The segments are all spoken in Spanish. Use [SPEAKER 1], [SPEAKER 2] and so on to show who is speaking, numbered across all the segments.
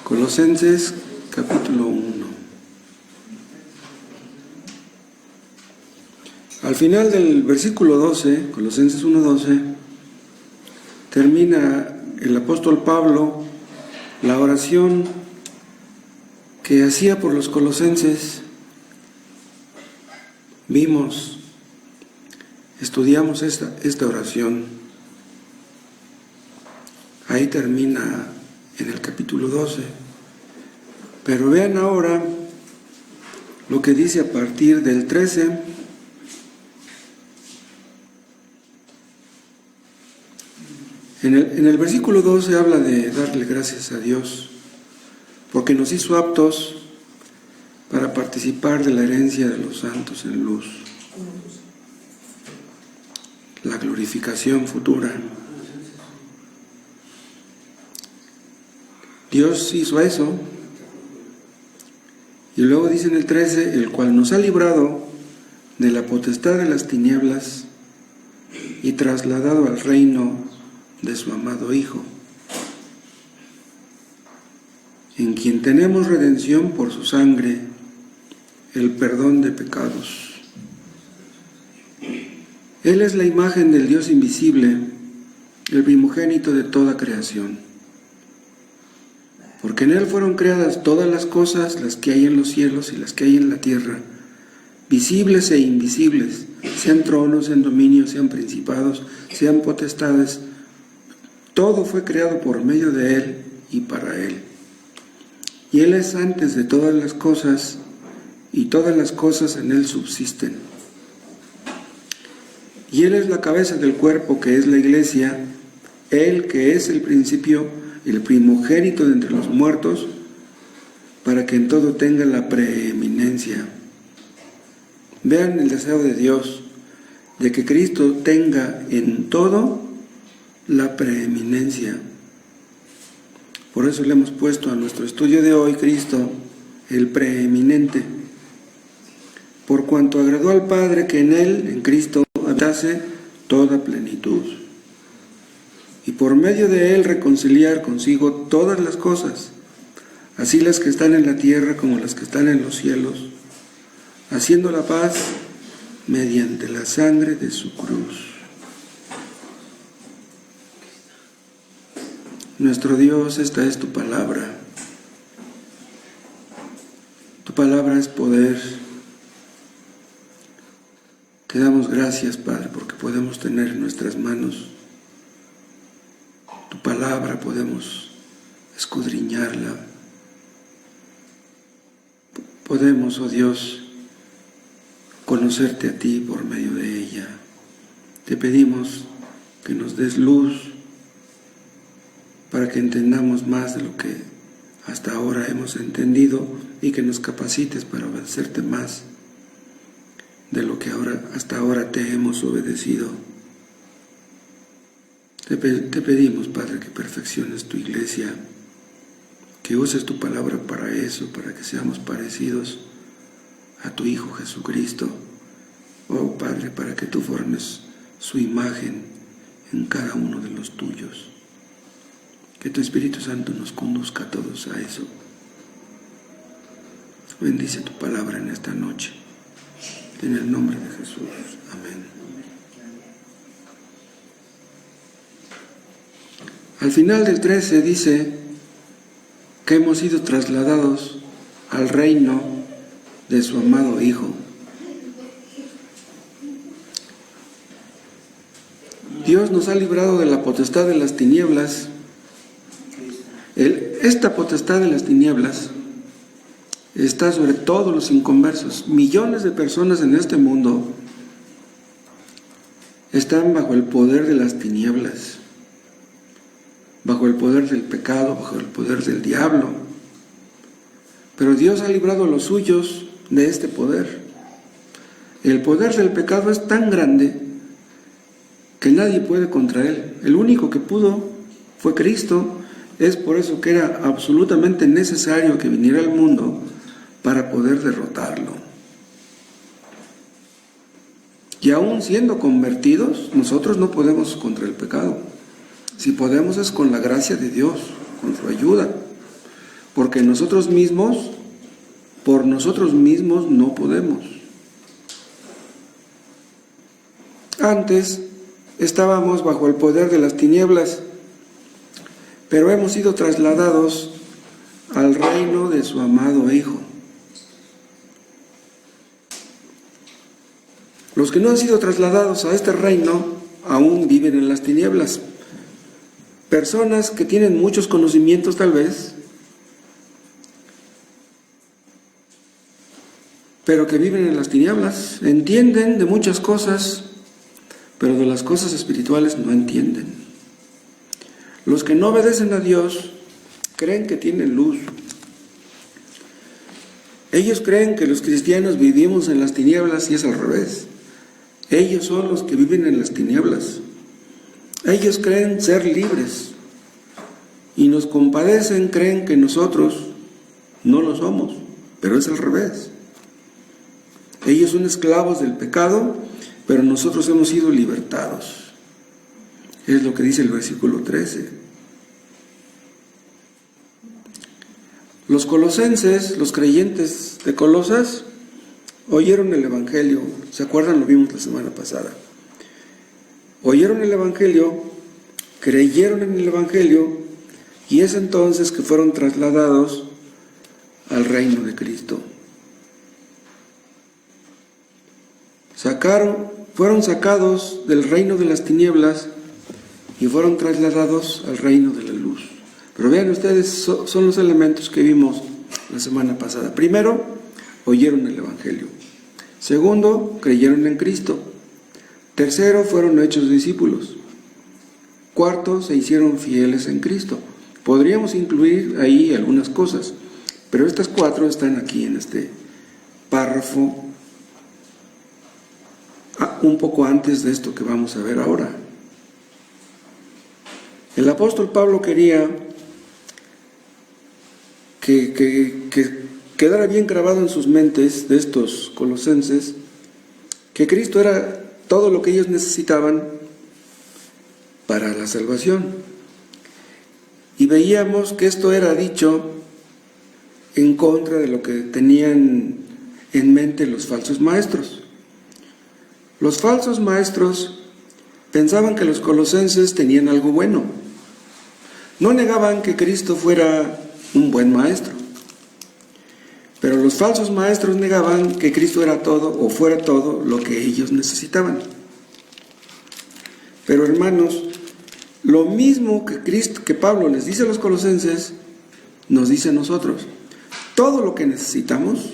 [SPEAKER 1] Colosenses capítulo 1. Al final del versículo 12, Colosenses 1:12, termina el apóstol Pablo la oración que hacía por los colosenses. Estudiamos esta oración. Ahí termina en el capítulo 12. Pero vean ahora lo que dice a partir del 13. En el versículo 12 habla de darle gracias a Dios, porque nos hizo aptos para participar de la herencia de los santos en luz, la glorificación futura. Dios hizo eso, y luego dice en el 13, el cual nos ha librado de la potestad de las tinieblas y trasladado al reino de su amado Hijo, en quien tenemos redención por su sangre, el perdón de pecados. Él es la imagen del Dios invisible, el primogénito de toda creación, porque en Él fueron creadas todas las cosas, las que hay en los cielos y las que hay en la tierra, visibles e invisibles, sean tronos, sean dominios, sean principados, sean potestades. Todo fue creado por medio de Él y para Él. Y Él es antes de todas las cosas, y todas las cosas en Él subsisten. Y Él es la cabeza del cuerpo, que es la iglesia, Él que es el principio, el primogénito de entre los muertos, para que en todo tenga la preeminencia. Vean el deseo de Dios, de que Cristo tenga en todo la preeminencia. Por eso le hemos puesto a nuestro estudio de hoy, Cristo, el preeminente. Por cuanto agradó al Padre que en Él, en Cristo, habitase toda plenitud, y por medio de Él reconciliar consigo todas las cosas, así las que están en la tierra como las que están en los cielos, haciendo la paz mediante la sangre de su cruz. Nuestro Dios, esta es tu palabra. Tu palabra es poder. Te damos gracias, Padre, porque podemos tener en nuestras manos tu palabra, podemos escudriñarla. Podemos, oh Dios, conocerte a ti por medio de ella. Te pedimos que nos des luz para que entendamos más de lo que hasta ahora hemos entendido y que nos capacites para obedecerte más de lo que hasta ahora te hemos obedecido. Te pedimos, Padre, que perfecciones tu iglesia, que uses tu palabra para eso, para que seamos parecidos a tu Hijo Jesucristo. Oh Padre, para que tú formes su imagen en cada uno de los tuyos. Que tu Espíritu Santo nos conduzca a todos a eso. Bendice tu palabra en esta noche. En el nombre de Jesús. Amén. Al final del 13 dice que hemos sido trasladados al reino de su amado Hijo. Dios nos ha librado de la potestad de las tinieblas. Esta potestad de las tinieblas está sobre todos los inconversos. Millones de personas en este mundo están bajo el poder de las tinieblas, bajo el poder del pecado, bajo el poder del diablo. Pero Dios ha librado a los suyos de este poder. El poder del pecado es tan grande que nadie puede contra él. El único que pudo fue Cristo. Es por eso que era absolutamente necesario que viniera al mundo para poder derrotarlo. Y aún siendo convertidos, nosotros no podemos contra el pecado. Si podemos es con la gracia de Dios, con su ayuda. porque nosotros mismos, por nosotros mismos no podemos. Antes estábamos bajo el poder de las tinieblas, pero hemos sido trasladados al reino de su amado Hijo. Los que no han sido trasladados a este reino aún viven en las tinieblas. Personas que tienen muchos conocimientos tal vez, pero que viven en las tinieblas, entienden de muchas cosas, pero de las cosas espirituales no entienden. Los que no obedecen a Dios creen que tienen luz. Ellos creen que los cristianos vivimos en las tinieblas y es al revés. Ellos son los que viven en las tinieblas. Ellos creen ser libres y nos compadecen, creen que nosotros no lo somos, pero es al revés. Ellos son esclavos del pecado, pero nosotros hemos sido libertados. Es lo que dice el versículo 13. Los colosenses, los creyentes de Colosas, oyeron el Evangelio. ¿Se acuerdan? Lo vimos la semana pasada. Oyeron el Evangelio, creyeron en el Evangelio, y es entonces que fueron trasladados al reino de Cristo. Fueron sacados del reino de las tinieblas y fueron trasladados al reino de la luz. Pero vean ustedes, son los elementos que vimos la semana pasada. Primero, oyeron el Evangelio. Segundo, creyeron en Cristo. Tercero, fueron hechos discípulos. Cuarto, se hicieron fieles en Cristo. Podríamos incluir ahí algunas cosas, pero estas cuatro están aquí en este párrafo, un poco antes de esto que vamos a ver ahora. El apóstol Pablo quería que quedara bien grabado en sus mentes de estos colosenses que Cristo era todo lo que ellos necesitaban para la salvación. Y veíamos que esto era dicho en contra de lo que tenían en mente los falsos maestros. Los falsos maestros pensaban que los colosenses tenían algo bueno. No negaban que Cristo fuera un buen maestro, pero los falsos maestros negaban que Cristo era todo o fuera todo lo que ellos necesitaban. Pero hermanos, lo mismo que Pablo les dice a los colosenses, nos dice a nosotros. Todo lo que necesitamos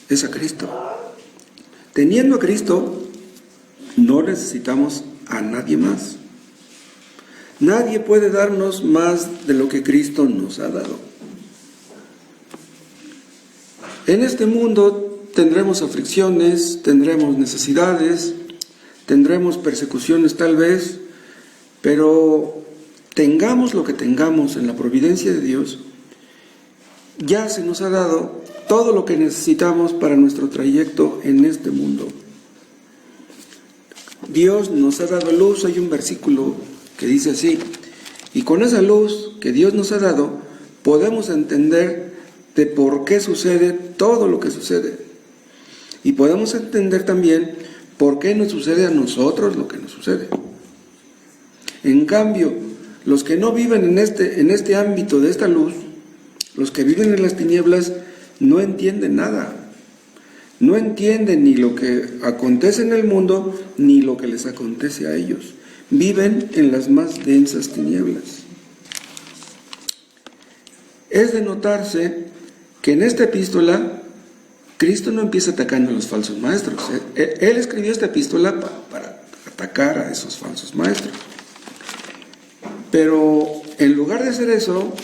[SPEAKER 1] es a Cristo. Teniendo a Cristo, no necesitamos a nadie más. Nadie puede darnos más de lo que Cristo nos ha dado. En este mundo tendremos aflicciones, tendremos necesidades, tendremos persecuciones tal vez, pero tengamos lo que tengamos en la providencia de Dios, ya se nos ha dado todo lo que necesitamos para nuestro trayecto en este mundo. Dios nos ha dado luz, hay un versículo que dice así, y con esa luz que Dios nos ha dado, podemos entender de por qué sucede todo lo que sucede. Y podemos entender también por qué nos sucede a nosotros lo que nos sucede. En cambio, los que no viven en este ámbito de esta luz, los que viven en las tinieblas, no entienden nada. No entienden ni lo que acontece en el mundo, ni lo que les acontece a ellos. Viven en las más densas tinieblas. Es de notarse que en esta epístola, Cristo no empieza atacando a los falsos maestros. Él escribió esta epístola para atacar a esos falsos maestros. Pero en lugar de hacer eso,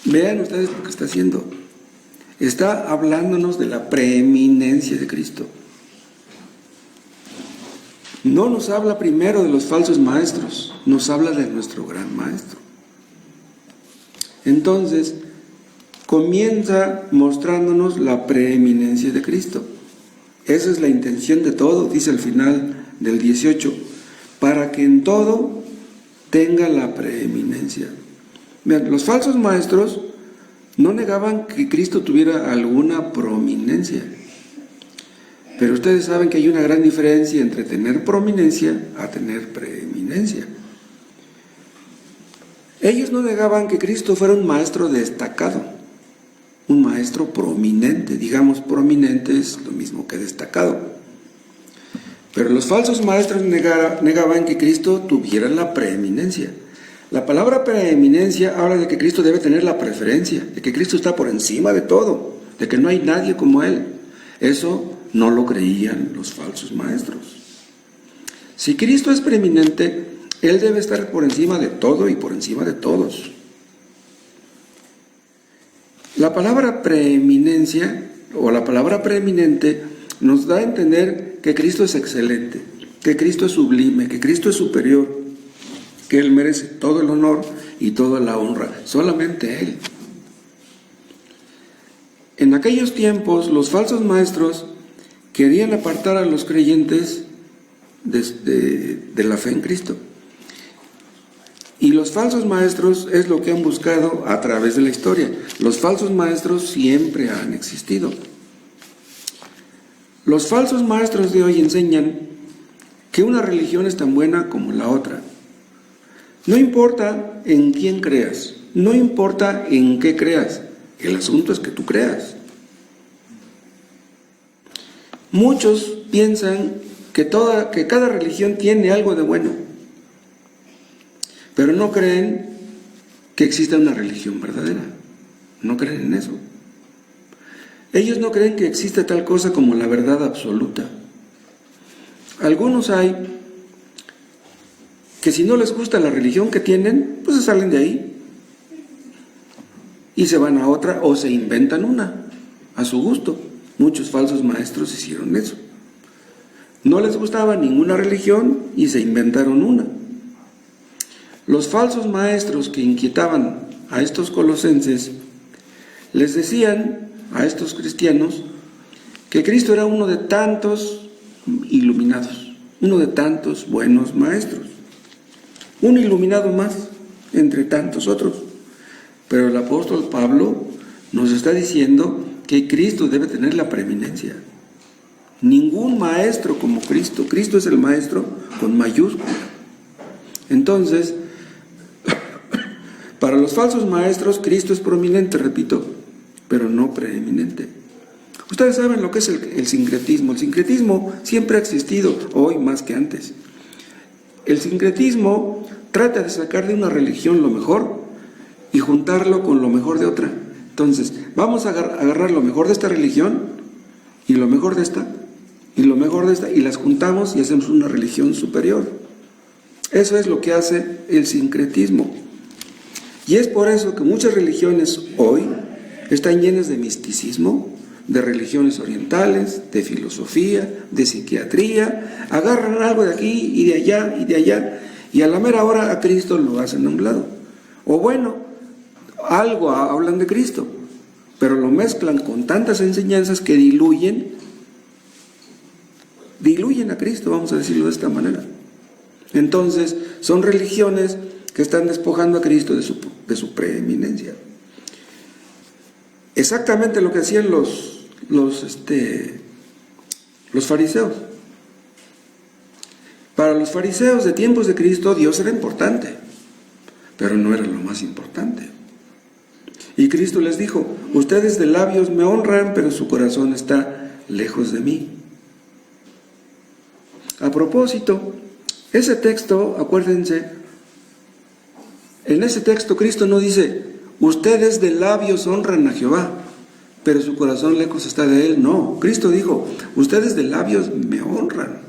[SPEAKER 1] vean ustedes lo que está haciendo. Está hablándonos de la preeminencia de Cristo. No nos habla primero de los falsos maestros, nos habla de nuestro gran maestro. Entonces, comienza mostrándonos la preeminencia de Cristo. Esa es la intención de todo, dice al final del 18, para que en todo tenga la preeminencia. Vean, los falsos maestros No negaban que Cristo tuviera alguna prominencia. Pero ustedes saben que hay una gran diferencia entre tener prominencia a tener preeminencia. Ellos no negaban que Cristo fuera un maestro destacado, un maestro prominente. Digamos, prominente es lo mismo que destacado. Pero los falsos maestros negaban que Cristo tuviera la preeminencia. La palabra preeminencia habla de que Cristo debe tener la preferencia, de que Cristo está por encima de todo, de que no hay nadie como Él. Eso no lo creían los falsos maestros. Si Cristo es preeminente, Él debe estar por encima de todo y por encima de todos. La palabra preeminencia o la palabra preeminente nos da a entender que Cristo es excelente, que Cristo es sublime, que Cristo es superior, que Él merece todo el honor y toda la honra, solamente Él. En aquellos tiempos, los falsos maestros querían apartar a los creyentes de la fe en Cristo. Y los falsos maestros es lo que han buscado a través de la historia. Los falsos maestros siempre han existido. Los falsos maestros de hoy enseñan que una religión es tan buena como la otra. No importa en quién creas, no importa en qué creas, el asunto es que tú creas. Muchos piensan que cada religión tiene algo de bueno, pero no creen que exista una religión verdadera. No creen en eso. Ellos no creen que exista tal cosa como la verdad absoluta. Algunos hay que si no les gusta la religión que tienen, pues se salen de ahí y se van a otra o se inventan una a su gusto. Muchos falsos maestros hicieron eso. No les gustaba ninguna religión y se inventaron una. Los falsos maestros que inquietaban a estos colosenses les decían a estos cristianos que Cristo era uno de tantos iluminados, uno de tantos buenos maestros, un iluminado más entre tantos otros. Pero el apóstol Pablo nos está diciendo que Cristo debe tener la preeminencia. Ningún maestro como Cristo. Cristo es el maestro con mayúscula. Entonces, para los falsos maestros, Cristo es prominente, repito, pero no preeminente. Ustedes saben lo que es el sincretismo. El sincretismo siempre ha existido, hoy más que antes. El sincretismo trata de sacar de una religión lo mejor y juntarlo con lo mejor de otra. Entonces, vamos a agarrar lo mejor de esta religión y lo mejor de esta y lo mejor de esta y las juntamos y hacemos una religión superior. Eso es lo que hace el sincretismo. Y es por eso que muchas religiones hoy están llenas de misticismo, de religiones orientales, de filosofía, de psiquiatría. Agarran algo de aquí y de allá, y a la mera hora a Cristo lo hacen a un lado. O bueno, algo hablan de Cristo, pero lo mezclan con tantas enseñanzas que diluyen a Cristo, vamos a decirlo de esta manera. Entonces, son religiones que están despojando a Cristo de su preeminencia. Exactamente lo que hacían los fariseos. Para los fariseos de tiempos de Cristo, Dios era importante, pero no era lo más importante. Y Cristo les dijo: ustedes de labios me honran, pero su corazón está lejos de mí. A propósito, ese texto, acuérdense, en ese texto Cristo no dice: ustedes de labios honran a Jehová, pero su corazón lejos está de Él. No, Cristo dijo: ustedes de labios me honran.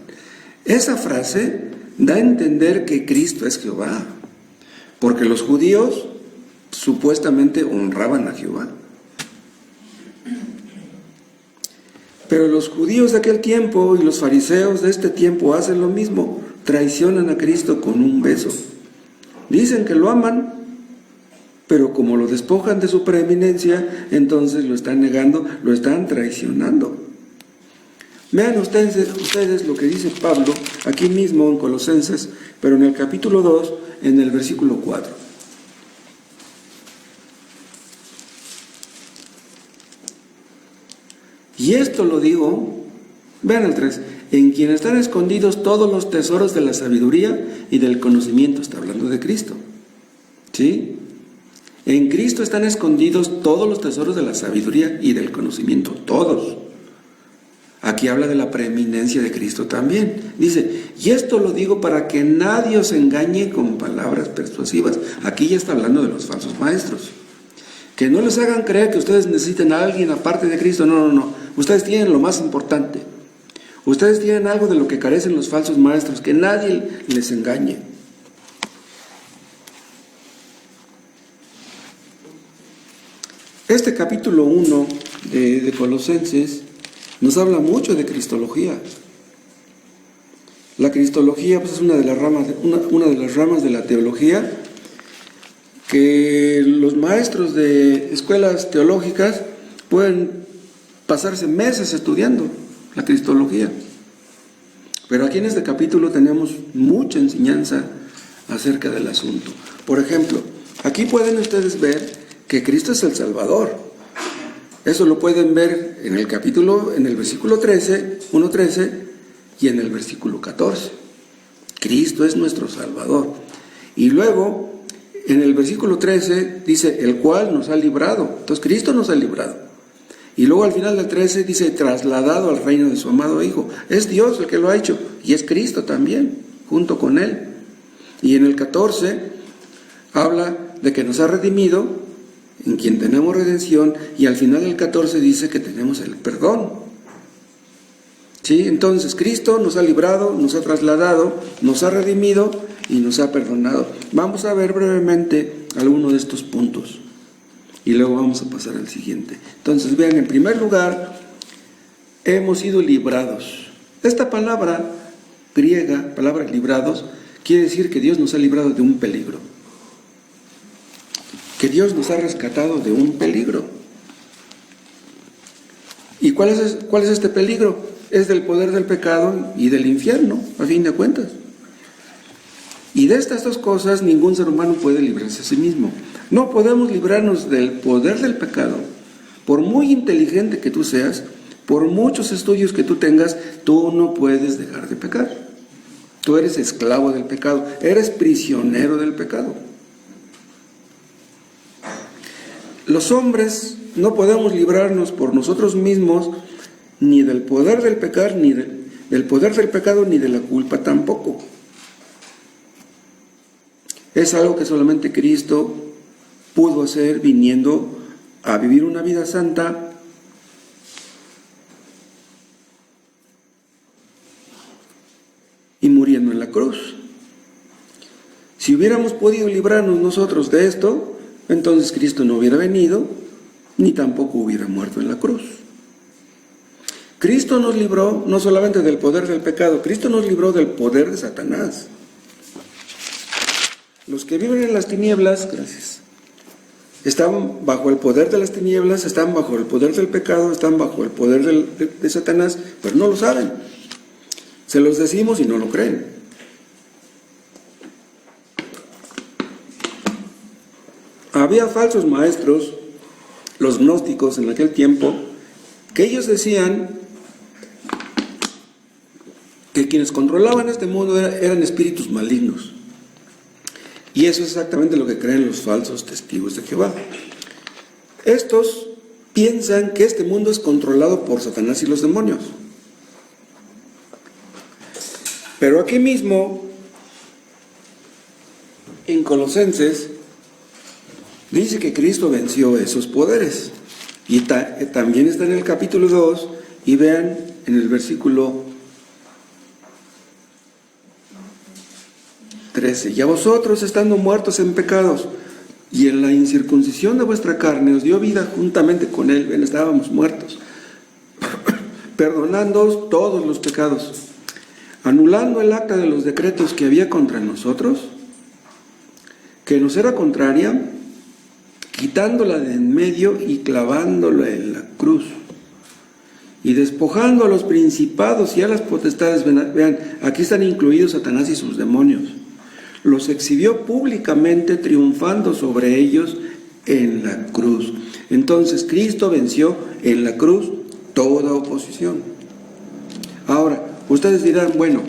[SPEAKER 1] Esa frase da a entender que Cristo es Jehová, porque los judíos supuestamente honraban a Jehová. Pero los judíos de aquel tiempo y los fariseos de este tiempo hacen lo mismo, traicionan a Cristo con un beso. Dicen que lo aman, pero como lo despojan de su preeminencia, entonces lo están negando, lo están traicionando. Vean ustedes lo que dice Pablo aquí mismo en Colosenses, pero en el capítulo 2, en el versículo 4. Y esto lo digo, vean el 3, en quien están escondidos todos los tesoros de la sabiduría y del conocimiento. Está hablando de Cristo, ¿sí? En Cristo están escondidos todos los tesoros de la sabiduría y del conocimiento, todos. Aquí habla de la preeminencia de Cristo también. Dice, y esto lo digo para que nadie os engañe con palabras persuasivas. Aquí ya está hablando de los falsos maestros. Que no les hagan creer que ustedes necesiten a alguien aparte de Cristo. No, no, no. Ustedes tienen lo más importante. Ustedes tienen algo de lo que carecen los falsos maestros. Que nadie les engañe. Este capítulo 1 de Colosenses nos habla mucho de cristología. La cristología pues, es una de las ramas de la teología que los maestros de escuelas teológicas pueden pasarse meses estudiando la cristología. Pero aquí en este capítulo tenemos mucha enseñanza acerca del asunto. Por ejemplo, aquí pueden ustedes ver que Cristo es el Salvador. Eso lo pueden ver en el versículo 13, 1:13 y en el versículo 14. Cristo es nuestro Salvador. Y luego, en el versículo 13 dice, el cual nos ha librado. Entonces, Cristo nos ha librado. Y luego al final del 13 dice, trasladado al reino de su amado Hijo. Es Dios el que lo ha hecho. Y es Cristo también, junto con Él. Y en el 14 habla de que nos ha redimido, en quien tenemos redención, y al final del 14 dice que tenemos el perdón. ¿Sí? Entonces Cristo nos ha librado, nos ha trasladado, nos ha redimido y nos ha perdonado. Vamos a ver brevemente algunos de estos puntos y luego vamos a pasar al siguiente. Entonces vean, en primer lugar, hemos sido librados. Esta palabra griega, palabra librados, quiere decir que Dios nos ha librado de un peligro. Que Dios nos ha rescatado de un peligro. ¿Y cuál es este peligro? Es del poder del pecado y del infierno, a fin de cuentas. Y de estas dos cosas ningún ser humano puede librarse a sí mismo. No podemos librarnos del poder del pecado. Por muy inteligente que tú seas, por muchos estudios que tú tengas, tú no puedes dejar de pecar. Tú eres esclavo del pecado, eres prisionero del pecado. Los hombres no podemos librarnos por nosotros mismos ni del poder del pecado, ni del poder del pecado, ni de la culpa tampoco. Es algo que solamente Cristo pudo hacer viniendo a vivir una vida santa y muriendo en la cruz. Si hubiéramos podido librarnos nosotros de esto, entonces Cristo no hubiera venido, ni tampoco hubiera muerto en la cruz. Cristo nos libró no solamente del poder del pecado, Cristo nos libró del poder de Satanás. Los que viven en las tinieblas, están bajo el poder de las tinieblas, están bajo el poder del pecado, están bajo el poder de Satanás, pero no lo saben. Se los decimos y no lo creen. Había falsos maestros, los gnósticos en aquel tiempo, que ellos decían que quienes controlaban este mundo eran espíritus malignos. Y eso es exactamente lo que creen los falsos testigos de Jehová. Estos piensan que este mundo es controlado por Satanás y los demonios. Pero aquí mismo, en Colosenses, dice que Cristo venció esos poderes. Y también está en el capítulo 2, y vean en el versículo 13. Y a vosotros, estando muertos en pecados, y en la incircuncisión de vuestra carne, os dio vida juntamente con Él. Ven, estábamos muertos. Perdonándoos todos los pecados, anulando el acta de los decretos que había contra nosotros, que nos era contraria, quitándola de en medio y clavándola en la cruz, y despojando a los principados y a las potestades. Vean, aquí están incluidos Satanás y sus demonios. Los exhibió públicamente, triunfando sobre ellos en la cruz. Entonces Cristo venció en la cruz toda oposición. Ahora, ustedes dirán, bueno,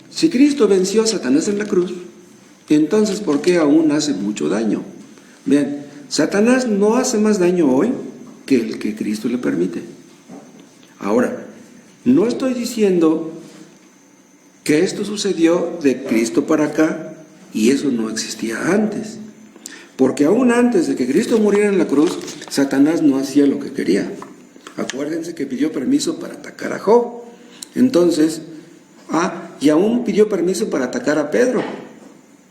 [SPEAKER 1] si Cristo venció a Satanás en la cruz, entonces ¿por qué aún hace mucho daño? Vean, Satanás no hace más daño hoy que el que Cristo le permite. Ahora, no estoy diciendo que esto sucedió de Cristo para acá y eso no existía antes. Porque aún antes de que Cristo muriera en la cruz, Satanás no hacía lo que quería. Acuérdense que pidió permiso para atacar a Job. Entonces, y aún pidió permiso para atacar a Pedro,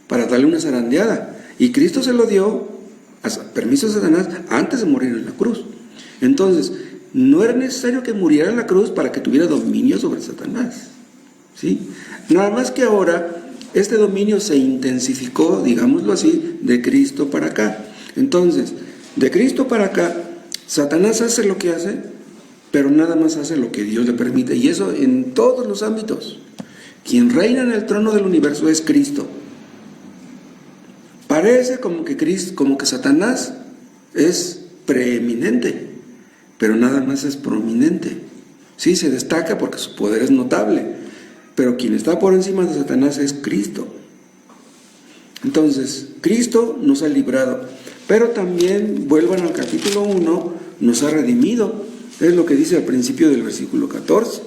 [SPEAKER 1] para darle una zarandeada. Y Cristo se lo dio, permiso a Satanás, antes de morir en la cruz. Entonces, no era necesario que muriera en la cruz para que tuviera dominio sobre Satanás, ¿sí? Nada más que ahora este dominio se intensificó, digámoslo así, de Cristo para acá. Entonces, de Cristo para acá, Satanás hace lo que hace, pero nada más hace lo que Dios le permite. Y eso en todos los ámbitos. Quien reina en el trono del universo es Cristo. Parece como que Satanás es preeminente, pero nada más es prominente. Sí, se destaca porque su poder es notable, pero quien está por encima de Satanás es Cristo. Entonces, Cristo nos ha librado, pero también, vuelvan al capítulo 1, nos ha redimido. Es lo que dice al principio del versículo 14.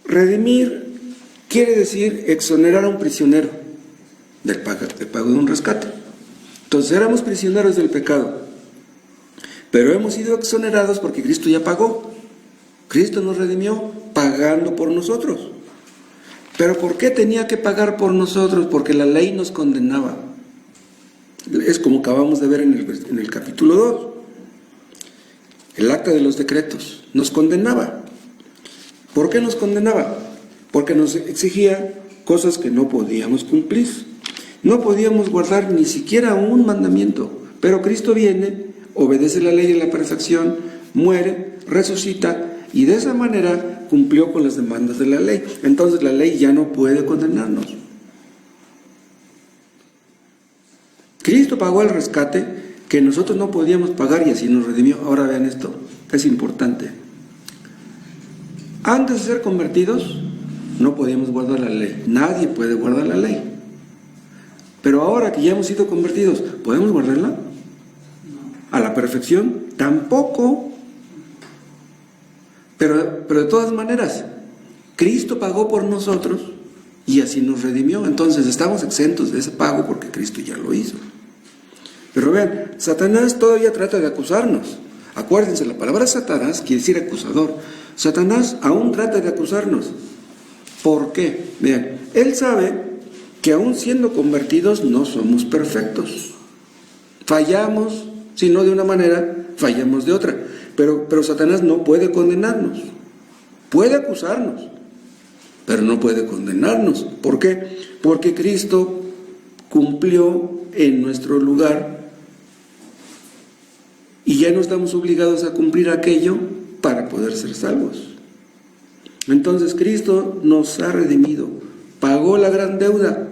[SPEAKER 1] Redimir quiere decir exonerar a un prisionero del pago de un rescate. Entonces éramos prisioneros del pecado, pero hemos sido exonerados porque Cristo ya pagó. Cristo nos redimió pagando por nosotros. ¿Pero por qué tenía que pagar por nosotros? Porque la ley nos condenaba. Es como acabamos de ver en el capítulo 2. El acta de los decretos nos condenaba. ¿Por qué nos condenaba? Porque nos exigía cosas que no podíamos cumplir. No podíamos guardar ni siquiera un mandamiento. Pero Cristo viene, obedece la ley de la perfección, muere, resucita, y de esa manera cumplió con las demandas de la ley. Entonces la ley ya no puede condenarnos. Cristo pagó el rescate que nosotros no podíamos pagar y así nos redimió. Ahora vean esto, es importante. Antes de ser convertidos, no podíamos guardar la ley. Nadie puede guardar la ley. Pero ahora que ya hemos sido convertidos, ¿podemos guardarla? ¿A la perfección? Tampoco. Pero de todas maneras, Cristo pagó por nosotros y así nos redimió. Entonces estamos exentos de ese pago porque Cristo ya lo hizo. Pero vean, Satanás todavía trata de acusarnos. Acuérdense, la palabra Satanás quiere decir acusador. Satanás aún trata de acusarnos. ¿Por qué? Vean, él sabe que aún siendo convertidos no somos perfectos. Fallamos, si no de una manera, fallamos de otra. Pero Satanás no puede condenarnos. Puede acusarnos, pero no puede condenarnos. ¿Por qué? Porque Cristo cumplió en nuestro lugar y ya no estamos obligados a cumplir aquello para poder ser salvos. Entonces Cristo nos ha redimido, pagó la gran deuda.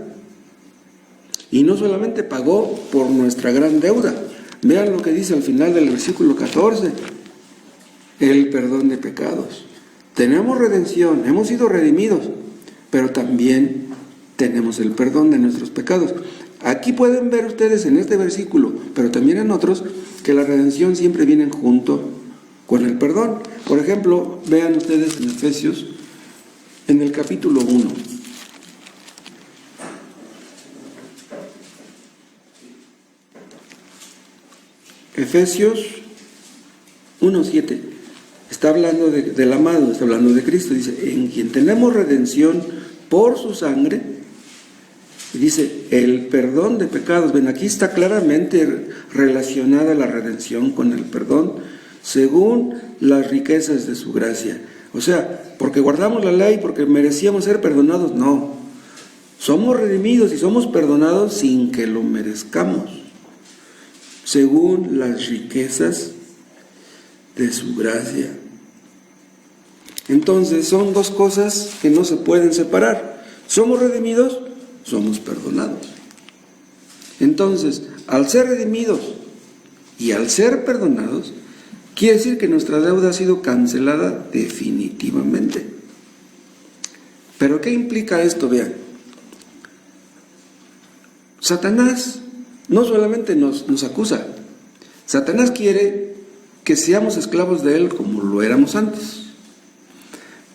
[SPEAKER 1] Y no solamente pagó por nuestra gran deuda. Vean lo que dice al final del versículo 14. El perdón de pecados. Tenemos redención, hemos sido redimidos, pero también tenemos el perdón de nuestros pecados. Aquí pueden ver ustedes en este versículo, pero también en otros, que la redención siempre viene junto con el perdón. Por ejemplo, vean ustedes en Efesios, en el capítulo 1. Efesios 1:7. Está hablando del amado, está hablando de Cristo. Dice, en quien tenemos redención por su sangre. Y dice, el perdón de pecados. Ven, aquí está claramente relacionada la redención con el perdón, según las riquezas de su gracia. O sea, porque guardamos la ley, porque merecíamos ser perdonados, no. Somos redimidos y somos perdonados sin que lo merezcamos, según las riquezas de su gracia. Entonces son dos cosas que no se pueden separar. Somos redimidos, somos perdonados. Entonces, al ser redimidos y al ser perdonados, Quiere decir que nuestra deuda ha sido cancelada definitivamente. ¿Pero qué implica esto? Vean, Satanás no solamente nos acusa, Satanás quiere que seamos esclavos de él como lo éramos antes.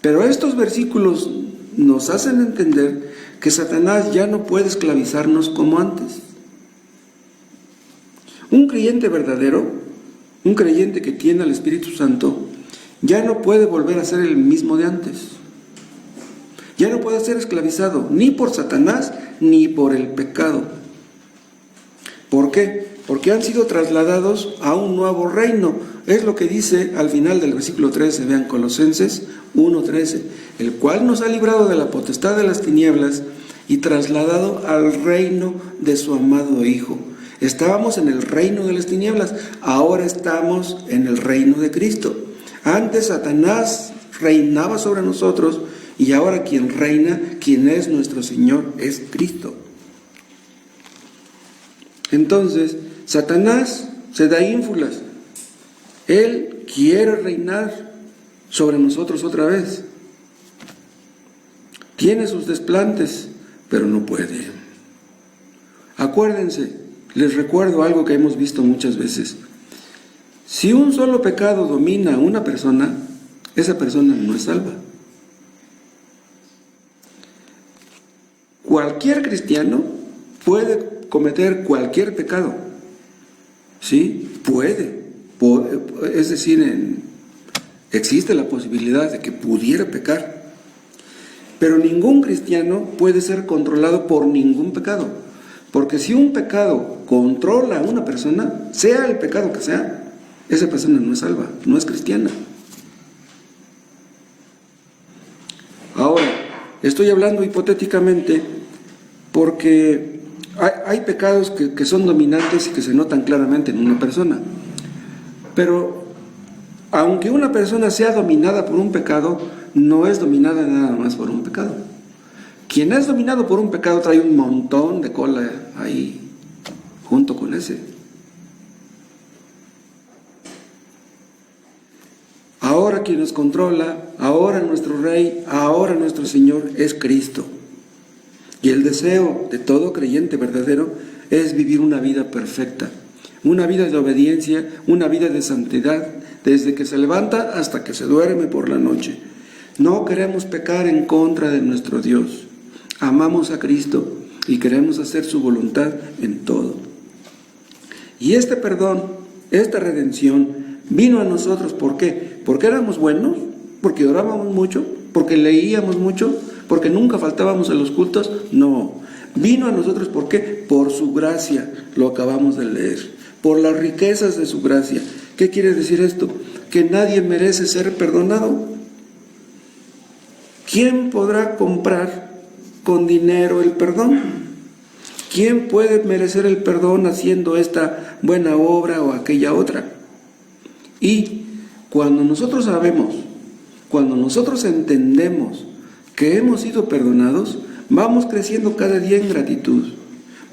[SPEAKER 1] Pero estos versículos nos hacen entender que Satanás ya no puede esclavizarnos como antes. Un creyente verdadero, un creyente que tiene al Espíritu Santo, ya no puede volver a ser el mismo de antes. Ya no puede ser esclavizado ni por Satanás ni por el pecado. ¿Por qué? Porque han sido trasladados a un nuevo reino. Es lo que dice al final del versículo 13, vean, Colosenses 1:13, el cual nos ha librado de la potestad de las tinieblas y trasladado al reino de su amado Hijo. Estábamos en el reino de las tinieblas, ahora estamos en el reino de Cristo. Antes Satanás reinaba sobre nosotros y ahora quien reina, quien es nuestro Señor, es Cristo. Entonces, Satanás se da ínfulas. Él quiere reinar sobre nosotros otra vez. Tiene sus desplantes, pero no puede. Acuérdense, les recuerdo algo que hemos visto muchas veces. Si un solo pecado domina a una persona, esa persona no es salva. Cualquier cristiano puede cometer cualquier pecado. ¿Sí? Puede. Es decir, existe la posibilidad de que pudiera pecar. Pero ningún cristiano puede ser controlado por ningún pecado. Porque si un pecado controla a una persona, sea el pecado que sea, esa persona no es salva, no es cristiana. Ahora, estoy hablando hipotéticamente porque hay pecados que son dominantes y que se notan claramente en una persona. Pero aunque una persona sea dominada por un pecado, no es dominada nada más por un pecado. Quien es dominado por un pecado trae un montón de cola ahí junto con ese. Ahora quien nos controla, ahora nuestro Rey, ahora nuestro Señor es Cristo. Y el deseo de todo creyente verdadero es vivir una vida perfecta, una vida de obediencia, una vida de santidad, desde que se levanta hasta que se duerme por la noche. No queremos pecar en contra de nuestro Dios. Amamos a Cristo y queremos hacer su voluntad en todo. Y este perdón, esta redención, vino a nosotros, ¿por qué? ¿Porque éramos buenos? ¿Porque orábamos mucho? ¿Porque leíamos mucho? ¿Porque nunca faltábamos a los cultos? No. Vino a nosotros, ¿por qué? Por su gracia, lo acabamos de leer. Por las riquezas de su gracia. ¿Qué quiere decir esto? Que nadie merece ser perdonado. ¿Quién podrá comprar con dinero el perdón? ¿Quién puede merecer el perdón haciendo esta buena obra o aquella otra? Y cuando nosotros sabemos, cuando nosotros entendemos que hemos sido perdonados, vamos creciendo cada día en gratitud,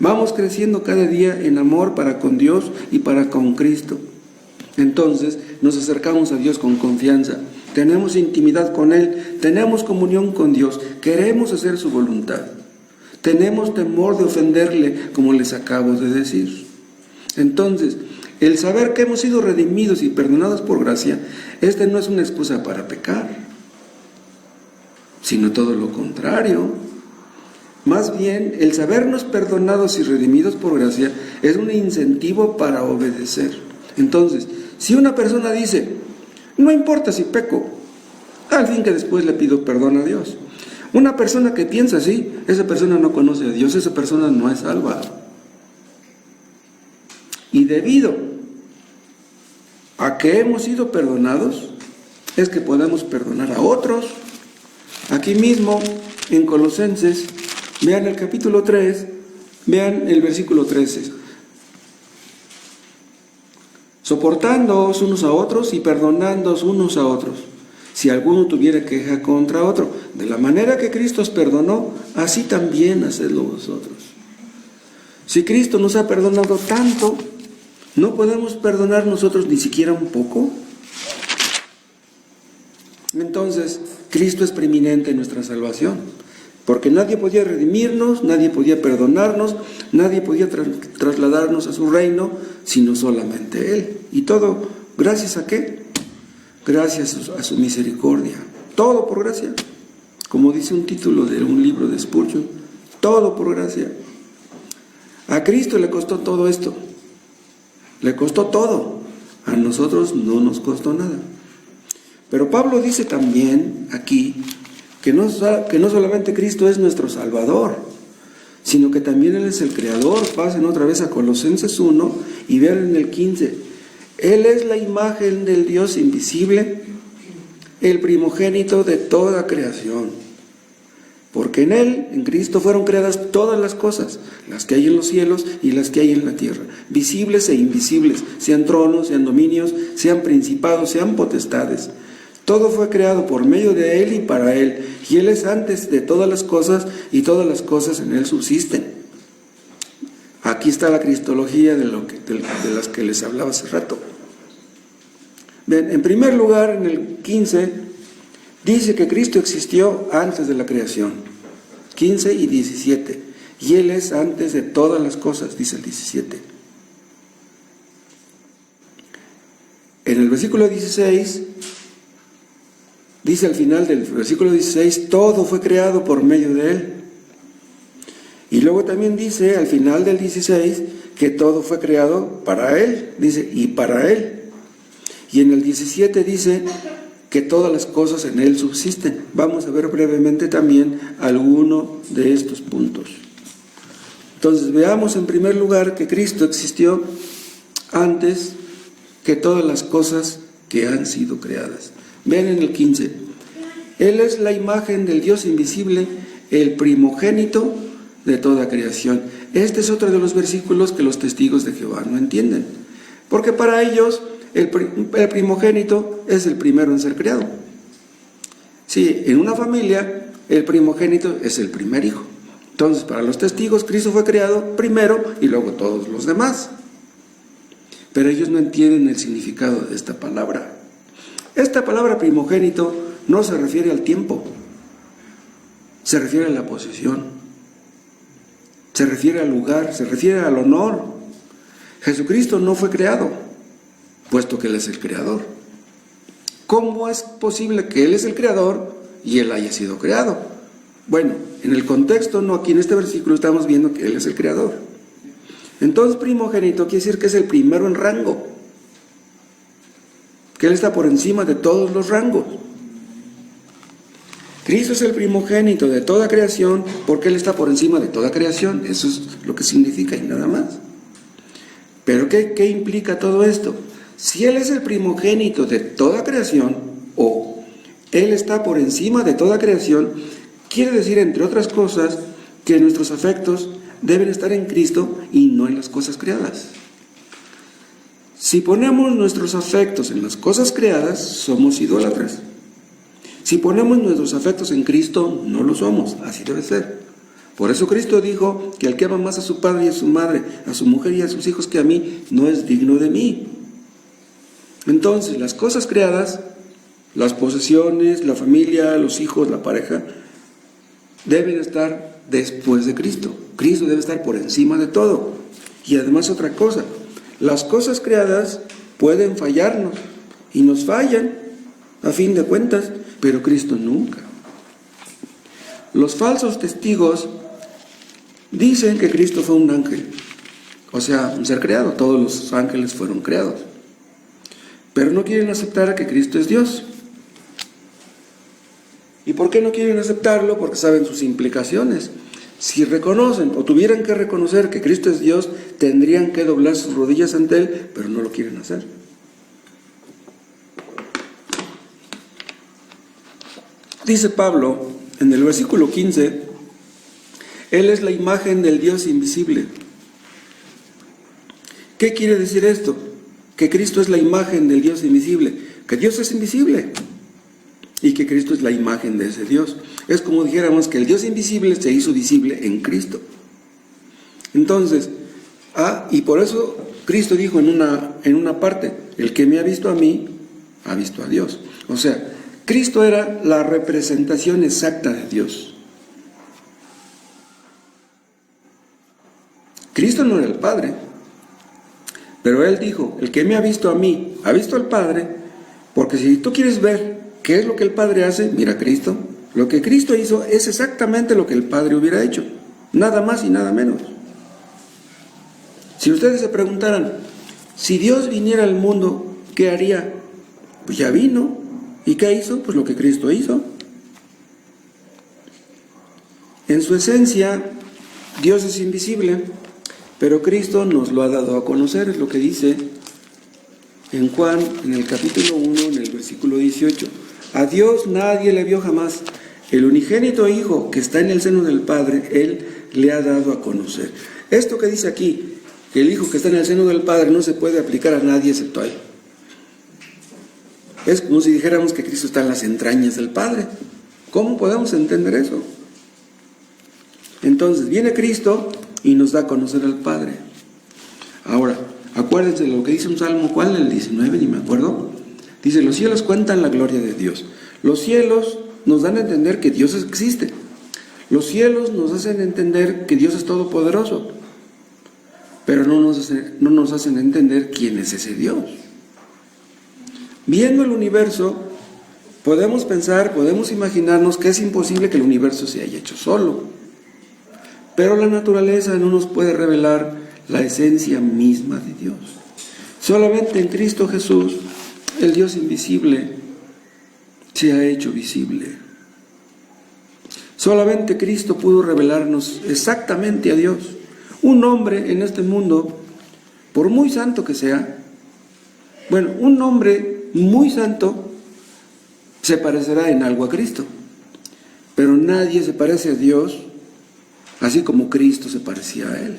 [SPEAKER 1] vamos creciendo cada día en amor para con Dios y para con Cristo. Entonces nos acercamos a Dios con confianza, tenemos intimidad con Él, tenemos comunión con Dios, queremos hacer su voluntad, tenemos temor de ofenderle, como les acabo de decir. Entonces, el saber que hemos sido redimidos y perdonados por gracia, no es una excusa para pecar, sino todo lo contrario. Más bien, el sabernos perdonados y redimidos por gracia es un incentivo para obedecer. Entonces, si una persona dice, no importa si peco, al fin que después le pido perdón a Dios. Una persona que piensa así, esa persona no conoce a Dios, esa persona no es salva. Y debido a que hemos sido perdonados, es que podemos perdonar a otros. Aquí mismo, en Colosenses, vean el capítulo 3, vean el versículo 13. Soportándoos unos a otros y perdonándoos unos a otros, si alguno tuviera queja contra otro. De la manera que Cristo os perdonó, así también hacedlo vosotros. Si Cristo nos ha perdonado tanto, ¿no podemos perdonar nosotros ni siquiera un poco? entonces Cristo es preeminente en nuestra salvación, porque nadie podía redimirnos, nadie podía perdonarnos, nadie podía trasladarnos a su reino, sino solamente Él. ¿Y todo gracias a qué? Gracias a su misericordia. Todo por gracia. Como dice un título de un libro de Spurgeon, todo por gracia. A Cristo le costó todo esto. Le costó todo. A nosotros no nos costó nada. Pero Pablo dice también aquí que no solamente Cristo es nuestro Salvador, sino que también Él es el Creador. Pasen otra vez a Colosenses 1 y vean en el 15. Él es la imagen del Dios invisible, el primogénito de toda creación. Porque en Él, en Cristo, fueron creadas todas las cosas, las que hay en los cielos y las que hay en la tierra, visibles e invisibles, sean tronos, sean dominios, sean principados, sean potestades. Todo fue creado por medio de Él y para Él, y Él es antes de todas las cosas, y todas las cosas en Él subsisten. Aquí está la cristología de las que les hablaba hace rato. Bien, en primer lugar, en el 15, dice que Cristo existió antes de la creación. 15 y 17. Y Él es antes de todas las cosas, dice el 17. En el versículo 16, dice al final del versículo 16, todo fue creado por medio de Él. Y luego también dice al final del 16 que todo fue creado para Él, dice, y para Él. Y en el 17 dice que todas las cosas en Él subsisten. Vamos a ver brevemente también alguno de estos puntos. Entonces veamos en primer lugar que Cristo existió antes que todas las cosas que han sido creadas. Ven en el 15. Él es la imagen del Dios invisible, el primogénito de toda creación. Este es otro de los versículos que los testigos de Jehová no entienden, porque para ellos el primogénito es el primero en ser creado. Sí, en una familia el primogénito es el primer hijo. Entonces, para los testigos, Cristo fue creado primero y luego todos los demás. Pero ellos no entienden el significado de esta palabra. Esta palabra primogénito no se refiere al tiempo, se refiere a la posesión, se refiere al lugar, se refiere al honor. Jesucristo no fue creado, puesto que Él es el creador. ¿Cómo es posible que Él es el creador y Él haya sido creado? Bueno, en el contexto, no aquí en este versículo estamos viendo que Él es el creador. Entonces primogénito quiere decir que es el primero en rango, que Él está por encima de todos los rangos. Cristo es el primogénito de toda creación porque Él está por encima de toda creación. Eso es lo que significa y nada más. Pero ¿qué implica todo esto? Si Él es el primogénito de toda creación, o Él está por encima de toda creación, quiere decir, entre otras cosas, que nuestros afectos deben estar en Cristo y no en las cosas creadas. Si ponemos nuestros afectos en las cosas creadas, somos idólatras. Si ponemos nuestros afectos en Cristo, no lo somos. Así debe ser. Por eso Cristo dijo que el que ama más a su padre y a su madre, a su mujer y a sus hijos que a mí, no es digno de mí. Entonces, las cosas creadas, las posesiones, la familia, los hijos, la pareja, deben estar después de Cristo. Cristo debe estar por encima de todo. Y además otra cosa, las cosas creadas pueden fallarnos y nos fallan a fin de cuentas, pero Cristo nunca. Los falsos testigos dicen que Cristo fue un ángel, o sea, un ser creado. Todos los ángeles fueron creados, pero no quieren aceptar que Cristo es Dios. ¿Y por qué no quieren aceptarlo? Porque saben sus implicaciones. Si reconocen o tuvieran que reconocer que Cristo es Dios, tendrían que doblar sus rodillas ante Él, pero no lo quieren hacer. Dice Pablo en el versículo 15, Él es la imagen del Dios invisible. ¿Qué quiere decir esto? Que Cristo es la imagen del Dios invisible, que Dios es invisible y que Cristo es la imagen de ese Dios. Es como dijéramos que el Dios invisible se hizo visible en Cristo. Entonces, y por eso Cristo dijo en una parte, el que me ha visto a mí, ha visto a Dios. O sea, Cristo era la representación exacta de Dios. Cristo no era el Padre, pero Él dijo, el que me ha visto a mí, ha visto al Padre, porque si tú quieres ver qué es lo que el Padre hace, mira a Cristo. Lo que Cristo hizo es exactamente lo que el Padre hubiera hecho, nada más y nada menos. Si ustedes se preguntaran, si Dios viniera al mundo, ¿qué haría? Pues ya vino. ¿Y qué hizo? Pues lo que Cristo hizo. En su esencia, Dios es invisible, pero Cristo nos lo ha dado a conocer, es lo que dice en Juan, en el capítulo 1, en el versículo 18. A Dios nadie le vio jamás. El unigénito Hijo que está en el seno del Padre, Él le ha dado a conocer. Esto que dice aquí, que el Hijo que está en el seno del Padre no se puede aplicar a nadie excepto a Él. Es como si dijéramos que Cristo está en las entrañas del Padre. ¿Cómo podemos entender eso? Entonces, viene Cristo y nos da a conocer al Padre. Ahora, acuérdense de lo que dice un salmo, ¿cuál? El 19, ni me acuerdo. Dice, los cielos cuentan la gloria de Dios. Los cielos nos dan a entender que Dios existe. Los cielos nos hacen entender que Dios es todopoderoso, pero no nos hacen entender quién es ese Dios. Viendo el universo, podemos pensar, podemos imaginarnos que es imposible que el universo se haya hecho solo. Pero la naturaleza no nos puede revelar la esencia misma de Dios. Solamente en Cristo Jesús, el Dios invisible se ha hecho visible. Solamente Cristo pudo revelarnos exactamente a Dios. Un hombre en este mundo, por muy santo que sea, un hombre muy santo se parecerá en algo a Cristo, pero nadie se parece a Dios así como Cristo se parecía a Él.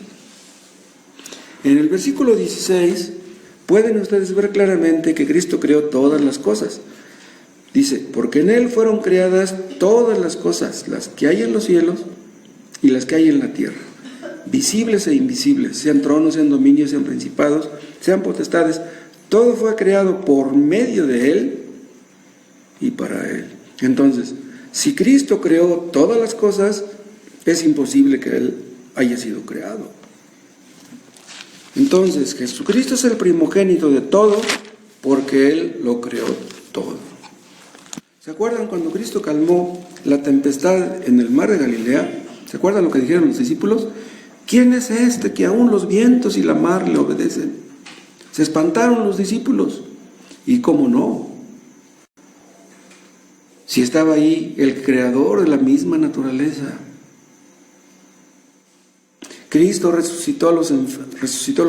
[SPEAKER 1] En el versículo 16 pueden ustedes ver claramente que Cristo creó todas las cosas. Dice, porque en Él fueron creadas todas las cosas, las que hay en los cielos y las que hay en la tierra, visibles e invisibles, sean tronos, sean dominios, sean principados, sean potestades. Todo fue creado por medio de Él y para Él. Entonces, si Cristo creó todas las cosas, es imposible que Él haya sido creado. Entonces, Jesucristo es el primogénito de todo porque Él lo creó todo. ¿Se acuerdan cuando Cristo calmó la tempestad en el mar de Galilea? ¿Se acuerdan lo que dijeron los discípulos? ¿Quién es este que aún los vientos y la mar le obedecen? Se espantaron los discípulos. ¿Y cómo no? Si estaba ahí el creador de la misma naturaleza. Cristo resucitó a los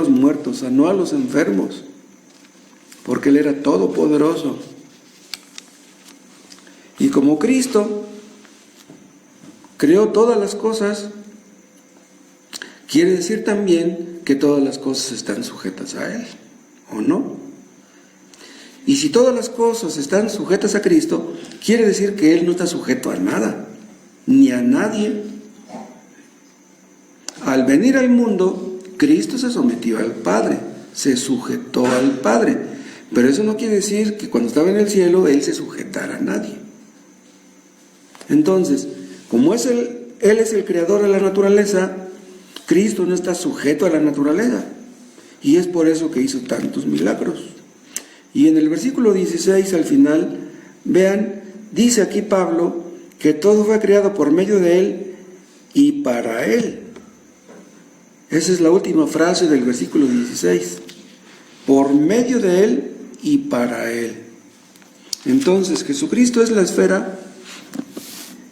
[SPEAKER 1] muertos, sanó a los enfermos, porque Él era todopoderoso. Y como Cristo creó todas las cosas, quiere decir también que todas las cosas están sujetas a Él, ¿o no? Y si todas las cosas están sujetas a Cristo, quiere decir que Él no está sujeto a nada, ni a nadie. Al venir al mundo, Cristo se sometió al Padre, se sujetó al Padre, pero eso no quiere decir que cuando estaba en el cielo, Él se sujetara a nadie. Entonces, como Él es el creador de la naturaleza, Cristo no está sujeto a la naturaleza, y es por eso que hizo tantos milagros. Y en el versículo 16 al final, vean, dice aquí Pablo que todo fue creado por medio de Él y para Él. Esa es la última frase del versículo 16. Por medio de Él y para Él. Entonces, Jesucristo es la esfera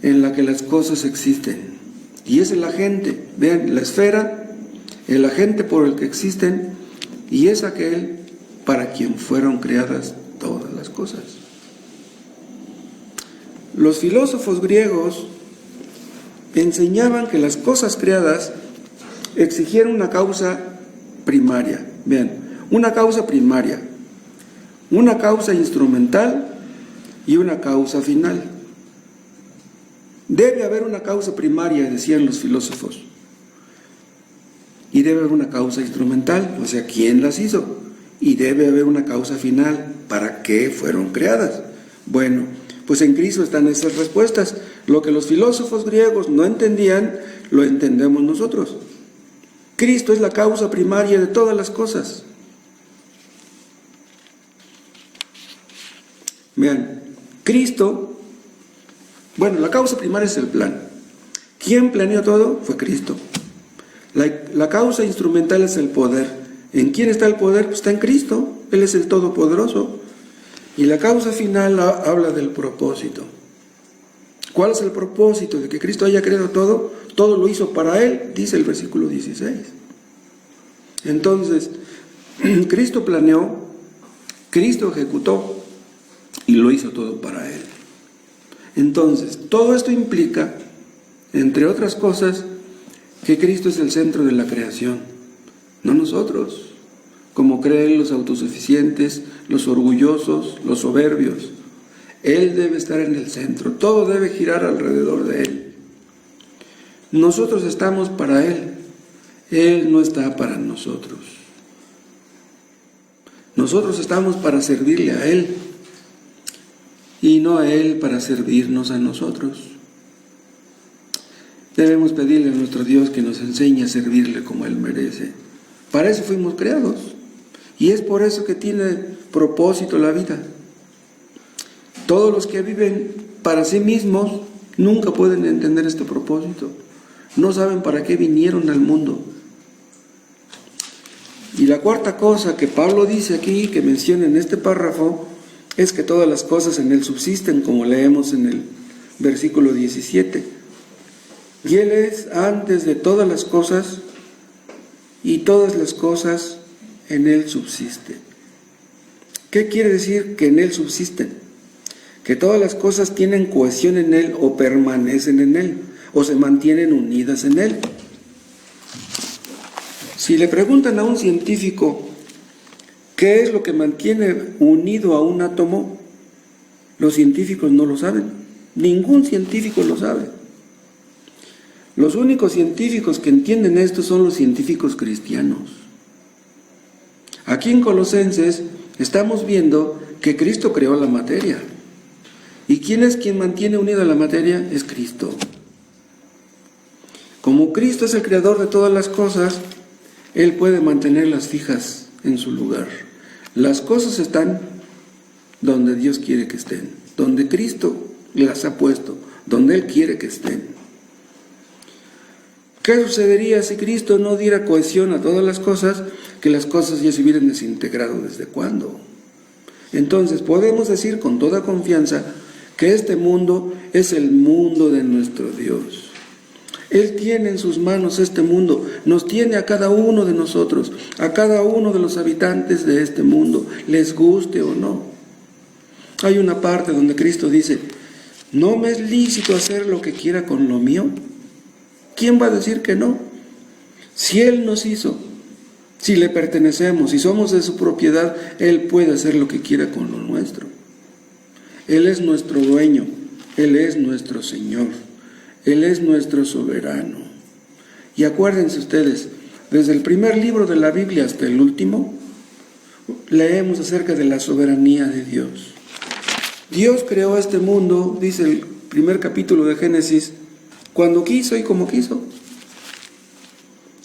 [SPEAKER 1] en la que las cosas existen. Y es el agente, vean, la esfera, el agente por el que existen, y es aquel para quien fueron creadas todas las cosas. Los filósofos griegos enseñaban que las cosas creadas exigían una causa primaria. Vean, una causa primaria, una causa instrumental y una causa final. Debe haber una causa primaria, decían los filósofos, y debe haber una causa instrumental, o sea, ¿quién las hizo? Y debe haber una causa final, ¿para qué fueron creadas? Bueno, Pues en Cristo están esas respuestas. Lo que los filósofos griegos no entendían, lo entendemos nosotros. Cristo es la causa primaria de todas las cosas. Vean, Cristo, bueno, la causa primaria es el plan. ¿Quién planeó todo? Fue Cristo. La causa instrumental es el poder. ¿En quién está el poder? Pues está en Cristo. Él es el Todopoderoso. Y la causa final habla del propósito. ¿Cuál es el propósito de que Cristo haya creado todo? Todo lo hizo para Él, dice el versículo 16. Entonces, Cristo planeó, Cristo ejecutó y lo hizo todo para Él. Entonces, todo esto implica, entre otras cosas, que Cristo es el centro de la creación, no nosotros, como creen los autosuficientes, los orgullosos, los soberbios. Él debe estar en el centro, todo debe girar alrededor de Él. Nosotros estamos para Él, Él no está para nosotros. Nosotros estamos para servirle a Él y no a Él para servirnos a nosotros. Debemos pedirle a nuestro Dios que nos enseñe a servirle como Él merece. Para eso fuimos creados y es por eso que tiene propósito la vida. Todos los que viven para sí mismos nunca pueden entender este propósito. No saben para qué vinieron al mundo. Y la cuarta cosa que Pablo dice aquí, que menciona en este párrafo, es que todas las cosas en Él subsisten, como leemos en el versículo 17. Y Él es antes de todas las cosas, y todas las cosas en Él subsisten. ¿Qué quiere decir que en Él subsisten? Que todas las cosas tienen cohesión en Él, o permanecen en Él, o se mantienen unidas en Él. Si le preguntan a un científico qué es lo que mantiene unido a un átomo, los científicos no lo saben. Ningún científico lo sabe. Los únicos científicos que entienden esto son los científicos cristianos. Aquí en Colosenses estamos viendo que Cristo creó la materia. ¿Y quién es quien mantiene unida la materia? Es Cristo. Como Cristo es el creador de todas las cosas, Él puede mantenerlas fijas en su lugar. Las cosas están donde Dios quiere que estén, donde Cristo las ha puesto, donde Él quiere que estén. ¿Qué sucedería si Cristo no diera cohesión a todas las cosas? Que las cosas ya se hubieran desintegrado ¿desde cuándo? Entonces podemos decir con toda confianza que este mundo es el mundo de nuestro Dios. Él tiene en sus manos este mundo, nos tiene a cada uno de nosotros, a cada uno de los habitantes de este mundo, les guste o no. Hay una parte donde Cristo dice, ¿no me es lícito hacer lo que quiera con lo mío? ¿Quién va a decir que no? Si Él nos hizo, si le pertenecemos, si somos de su propiedad, Él puede hacer lo que quiera con lo nuestro. Él es nuestro dueño, Él es nuestro Señor, Él es nuestro soberano. Y acuérdense ustedes, desde el primer libro de la Biblia hasta el último, leemos acerca de la soberanía de Dios. Dios creó este mundo, dice el primer capítulo de Génesis, cuando quiso y como quiso.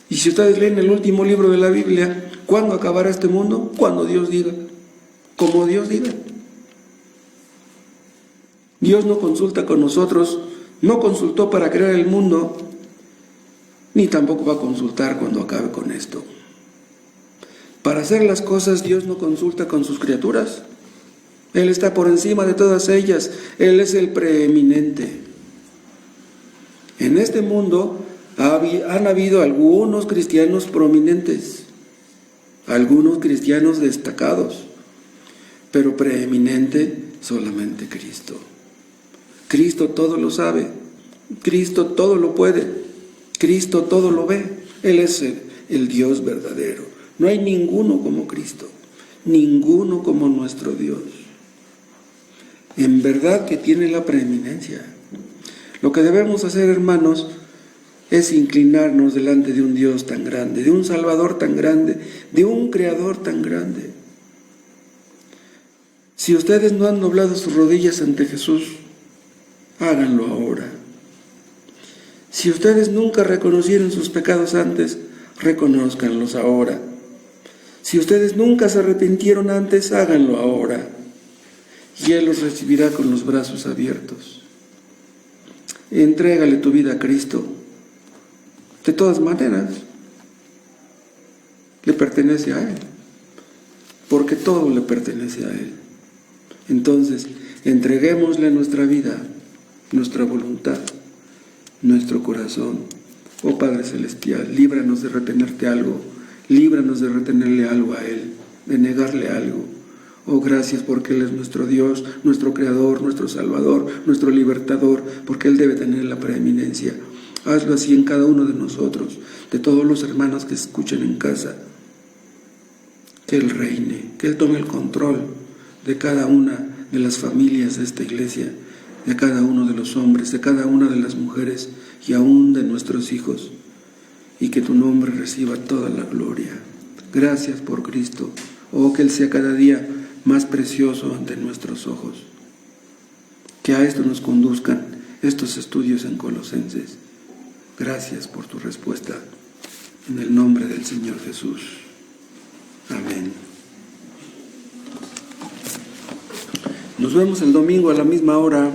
[SPEAKER 1] Y si ustedes leen el último libro de la Biblia, ¿cuándo acabará este mundo? Cuando Dios diga, como Dios diga. Dios no consulta con nosotros, no consultó para crear el mundo, ni tampoco va a consultar cuando acabe con esto. Para hacer las cosas, Dios no consulta con sus criaturas. Él está por encima de todas ellas, Él es el preeminente. En este mundo han habido algunos cristianos prominentes, algunos cristianos destacados, pero preeminente solamente Cristo. Cristo todo lo sabe, Cristo todo lo puede, Cristo todo lo ve. Él es el Dios verdadero. No hay ninguno como Cristo, ninguno como nuestro Dios. En verdad que tiene la preeminencia. Lo que debemos hacer, hermanos, es inclinarnos delante de un Dios tan grande, de un Salvador tan grande, de un Creador tan grande. Si ustedes no han doblado sus rodillas ante Jesús, háganlo ahora. Si ustedes nunca reconocieron sus pecados antes, reconózcanlos ahora. Si ustedes nunca se arrepintieron antes, háganlo ahora. Y Él los recibirá con los brazos abiertos. Entrégale tu vida a Cristo. De todas maneras, le pertenece a Él, porque todo le pertenece a Él. Entonces, entreguémosle nuestra vida, nuestra voluntad, nuestro corazón. Oh Padre Celestial, líbranos de retenerte algo, líbranos de retenerle algo a Él, de negarle algo. Oh, gracias porque Él es nuestro Dios, nuestro Creador, nuestro Salvador, nuestro Libertador, porque Él debe tener la preeminencia. Hazlo así en cada uno de nosotros, de todos los hermanos que escuchen en casa. Que Él reine, que Él tome el control de cada una de las familias de esta iglesia, de cada uno de los hombres, de cada una de las mujeres y aún de nuestros hijos, y que tu nombre reciba toda la gloria. Gracias por Cristo. Oh, que Él sea cada día más precioso ante nuestros ojos. Que a esto nos conduzcan estos estudios en Colosenses. Gracias por tu respuesta. En el nombre del Señor Jesús. Amén. Nos vemos el domingo a la misma hora.